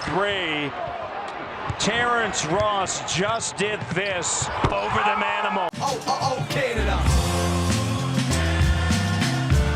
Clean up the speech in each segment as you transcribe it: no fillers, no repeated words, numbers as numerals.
three. Terrence Ross just did this over the manimal. Oh, Canada.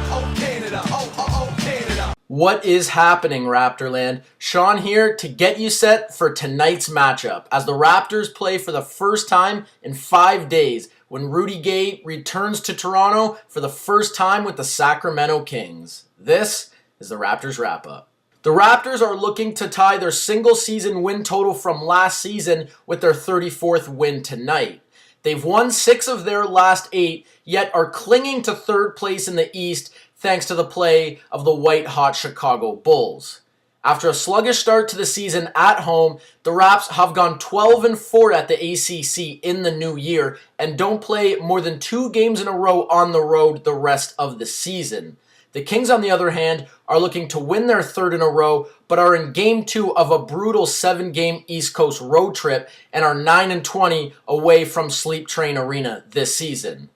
Oh, Canada. Oh, Canada. What is happening, Raptorland? Sean here to get you set for tonight's matchup as the Raptors play for the first time in 5 days when Rudy Gay returns to Toronto for the first time with the Sacramento Kings. This is the Raptors Wrap-Up. The Raptors are looking to tie their single-season win total from last season with their 34th win tonight. They've won 6 of their last 8, yet are clinging to third place in the East thanks to the play of the white-hot Chicago Bulls. After a sluggish start to the season at home, the Raps have gone 12-4 at the ACC in the new year and don't play more than 2 games in a row on the road the rest of the season. The Kings, on the other hand, are looking to win their 3rd in a row, but are in Game 2 of a brutal 7-game East Coast road trip and are 9-20 away from Sleep Train Arena this season.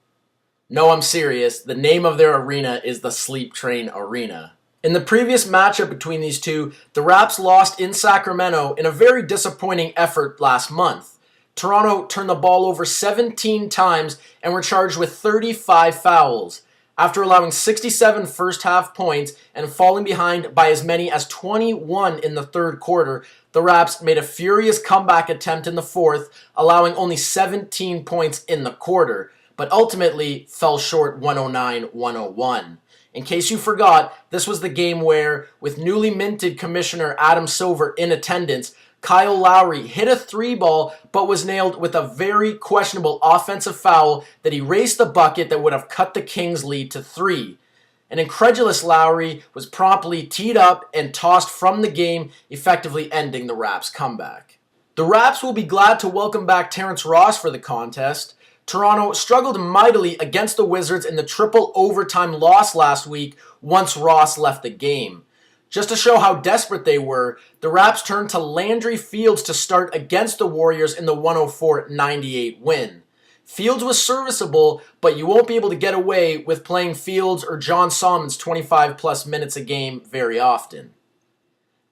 No, I'm serious. The name of their arena is the Sleep Train Arena. In the previous matchup between these two, the Raps lost in Sacramento in a very disappointing effort last month. Toronto turned the ball over 17 times and were charged with 35 fouls. After allowing 67 first-half points and falling behind by as many as 21 in the third quarter, the Raps made a furious comeback attempt in the fourth, allowing only 17 points in the quarter, but ultimately fell short 109-101. In case you forgot, this was the game where, with newly minted Commissioner Adam Silver in attendance, Kyle Lowry hit a 3-ball but was nailed with a very questionable offensive foul that erased the bucket that would have cut the Kings' lead to 3. An incredulous Lowry was promptly teed up and tossed from the game, effectively ending the Raps' comeback. The Raps will be glad to welcome back Terrence Ross for the contest. Toronto struggled mightily against the Wizards in the triple overtime loss last week once Ross left the game. Just to show how desperate they were, the Raps turned to Landry Fields to start against the Warriors in the 104-98 win. Fields was serviceable, but you won't be able to get away with playing Fields or John Solomons 25-plus minutes a game very often.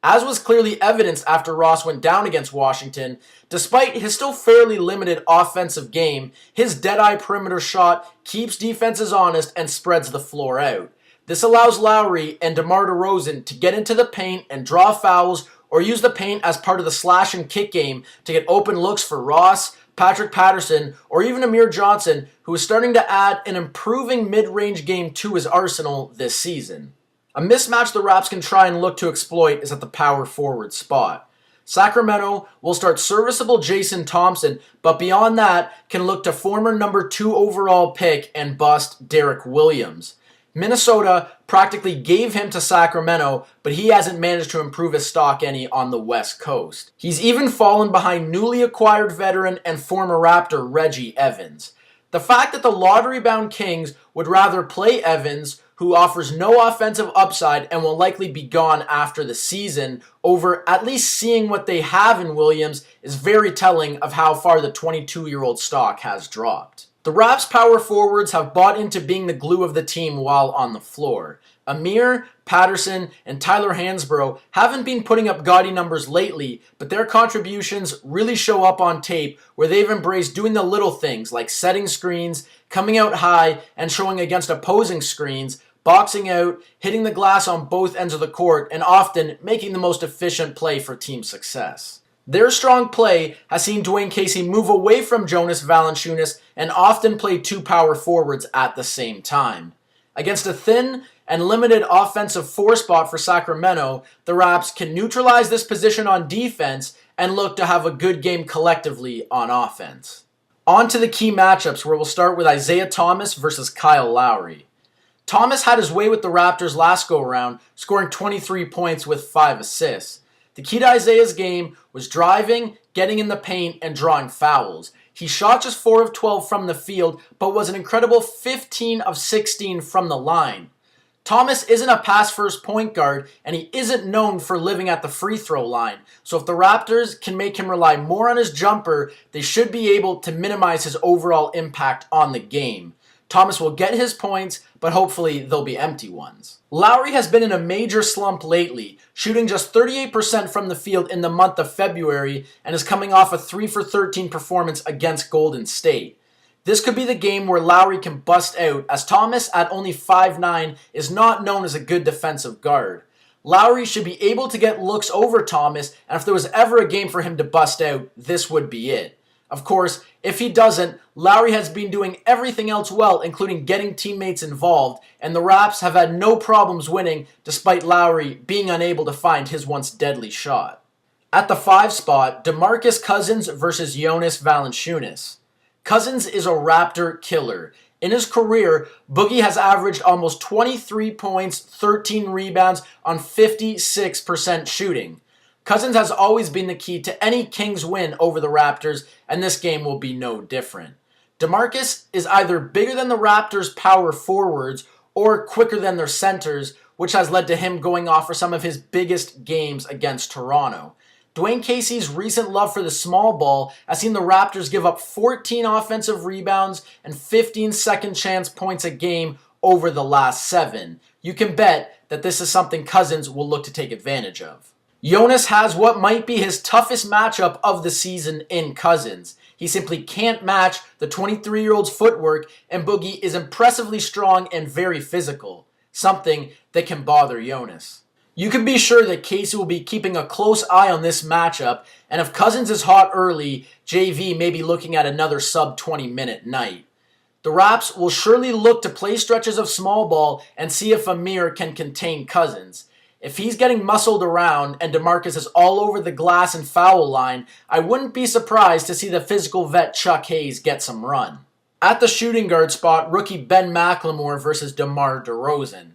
As was clearly evidenced after Ross went down against Washington, despite his still fairly limited offensive game, his dead-eye perimeter shot keeps defenses honest and spreads the floor out. This allows Lowry and DeMar DeRozan to get into the paint and draw fouls or use the paint as part of the slash and kick game to get open looks for Ross, Patrick Patterson, or even Amir Johnson, who is starting to add an improving mid-range game to his arsenal this season. A mismatch the Raps can try and look to exploit is at the power forward spot. Sacramento will start serviceable Jason Thompson, but beyond that can look to former number 2 overall pick and bust Derek Williams. Minnesota practically gave him to Sacramento, but he hasn't managed to improve his stock any on the West Coast. He's even fallen behind newly acquired veteran and former Raptor Reggie Evans. The fact that the lottery-bound Kings would rather play Evans, who offers no offensive upside and will likely be gone after the season, over at least seeing what they have in Williams is very telling of how far the 22-year-old stock has dropped. The Raps power forwards have bought into being the glue of the team while on the floor. Amir, Patterson, and Tyler Hansbrough haven't been putting up gaudy numbers lately, but their contributions really show up on tape where they've embraced doing the little things like setting screens, coming out high, and showing against opposing screens, boxing out, hitting the glass on both ends of the court, and often making the most efficient play for team success. Their strong play has seen Dwayne Casey move away from Jonas Valanciunas and often play 2 power forwards at the same time. Against a thin and limited offensive 4 spot for Sacramento, the Raps can neutralize this position on defense and look to have a good game collectively on offense. On to the key matchups, where we'll start with Isaiah Thomas versus Kyle Lowry. Thomas had his way with the Raptors last go-around, scoring 23 points with 5 assists. The key to Isaiah's game was driving, getting in the paint, and drawing fouls. He shot just 4 of 12 from the field, but was an incredible 15 of 16 from the line. Thomas isn't a pass-first point guard, and he isn't known for living at the free throw line. So if the Raptors can make him rely more on his jumper, they should be able to minimize his overall impact on the game. Thomas will get his points, but hopefully they'll be empty ones. Lowry has been in a major slump lately, shooting just 38% from the field in the month of February and is coming off a 3 for 13 performance against Golden State. This could be the game where Lowry can bust out, as Thomas at only 5'9" is not known as a good defensive guard. Lowry should be able to get looks over Thomas, and if there was ever a game for him to bust out, this would be it. Of course, if he doesn't, Lowry has been doing everything else well, including getting teammates involved, and the Raps have had no problems winning despite Lowry being unable to find his once deadly shot. At the 5 spot, DeMarcus Cousins versus Jonas Valanciunas. Cousins is a Raptor killer. In his career, Boogie has averaged almost 23 points, 13 rebounds on 56% shooting. Cousins has always been the key to any Kings win over the Raptors, and this game will be no different. DeMarcus is either bigger than the Raptors' power forwards or quicker than their centers, which has led to him going off for some of his biggest games against Toronto. Dwayne Casey's recent love for the small ball has seen the Raptors give up 14 offensive rebounds and 15 second chance points a game over the last 7. You can bet that this is something Cousins will look to take advantage of. Jonas has what might be his toughest matchup of the season in Cousins. He simply can't match the 23-year-old's footwork, and Boogie is impressively strong and very physical, something that can bother Jonas. You can be sure that Casey will be keeping a close eye on this matchup, and if Cousins is hot early, JV may be looking at another sub-20-minute night. The Raps will surely look to play stretches of small ball and see if Amir can contain Cousins. If he's getting muscled around and DeMarcus is all over the glass and foul line, I wouldn't be surprised to see the physical vet Chuck Hayes get some run. At the shooting guard spot, rookie Ben McLemore versus DeMar DeRozan.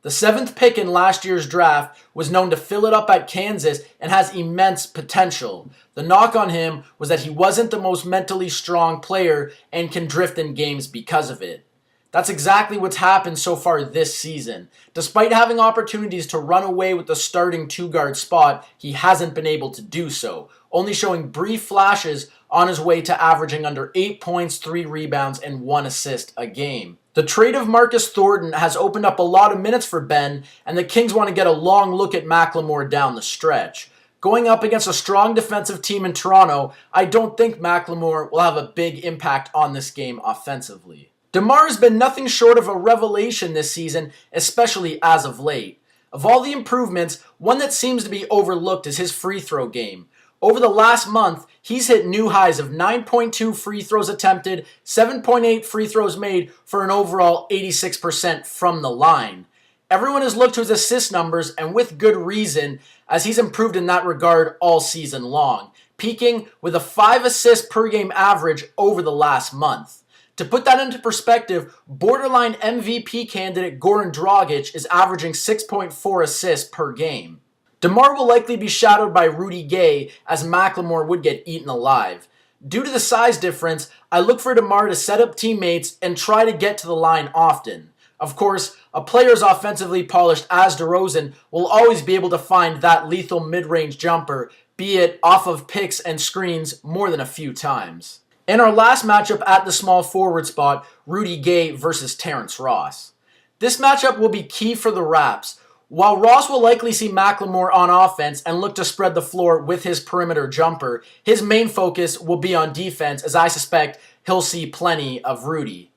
The 7th pick in last year's draft was known to fill it up at Kansas and has immense potential. The knock on him was that he wasn't the most mentally strong player and can drift in games because of it. That's exactly what's happened so far this season. Despite having opportunities to run away with the starting 2-guard spot, he hasn't been able to do so, only showing brief flashes on his way to averaging under 8 points, 3 rebounds, and 1 assist a game. The trade of Marcus Thornton has opened up a lot of minutes for Ben, and the Kings want to get a long look at McLemore down the stretch. Going up against a strong defensive team in Toronto, I don't think McLemore will have a big impact on this game offensively. DeMar has been nothing short of a revelation this season, especially as of late. Of all the improvements, one that seems to be overlooked is his free throw game. Over the last month, he's hit new highs of 9.2 free throws attempted, 7.8 free throws made for an overall 86% from the line. Everyone has looked to his assist numbers, and with good reason, as he's improved in that regard all season long, peaking with a 5 assists per game average over the last month. To put that into perspective, borderline MVP candidate Goran Dragic is averaging 6.4 assists per game. DeMar will likely be shadowed by Rudy Gay, as McLemore would get eaten alive. Due to the size difference, I look for DeMar to set up teammates and try to get to the line often. Of course, a player as offensively polished as DeRozan will always be able to find that lethal mid-range jumper, be it off of picks and screens more than a few times. In our last matchup at the small forward spot, Rudy Gay versus Terrence Ross. This matchup will be key for the Raps. While Ross will likely see McLemore on offense and look to spread the floor with his perimeter jumper, his main focus will be on defense, as I suspect he'll see plenty of Rudy.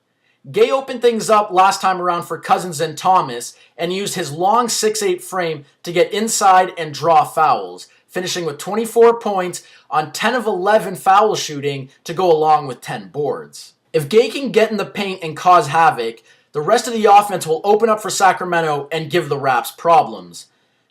Gay opened things up last time around for Cousins and Thomas and used his long 6'8 frame to get inside and draw fouls, finishing with 24 points on 10 of 11 foul shooting to go along with 10 boards. If Gay can get in the paint and cause havoc, the rest of the offense will open up for Sacramento and give the Raps problems.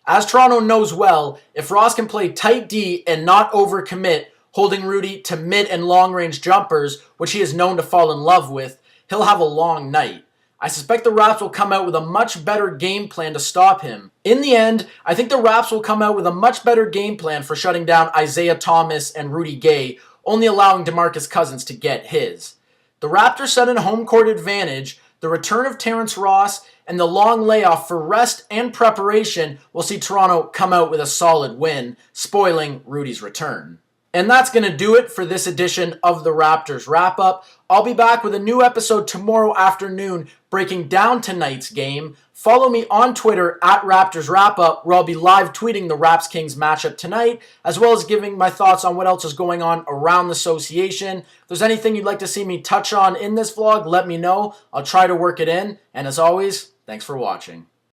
As Toronto knows well, if Ross can play tight D and not overcommit, holding Rudy to mid and long range jumpers, which he is known to fall in love with, he'll have a long night. I suspect the Raps will come out with a much better game plan to stop him. In the end, I think the Raps will come out with a much better game plan for shutting down Isaiah Thomas and Rudy Gay, only allowing DeMarcus Cousins to get his. The Raptors set in home court advantage. The return of Terrence Ross and the long layoff for rest and preparation will see Toronto come out with a solid win, spoiling Rudy's return. And that's going to do it for this edition of the Raptors Wrap-Up. I'll be back with a new episode tomorrow afternoon breaking down tonight's game. Follow me on Twitter at Raptors Wrap-Up, where I'll be live tweeting the Raps-Kings matchup tonight, as well as giving my thoughts on what else is going on around the association. If there's anything you'd like to see me touch on in this vlog, let me know. I'll try to work it in. And as always, thanks for watching.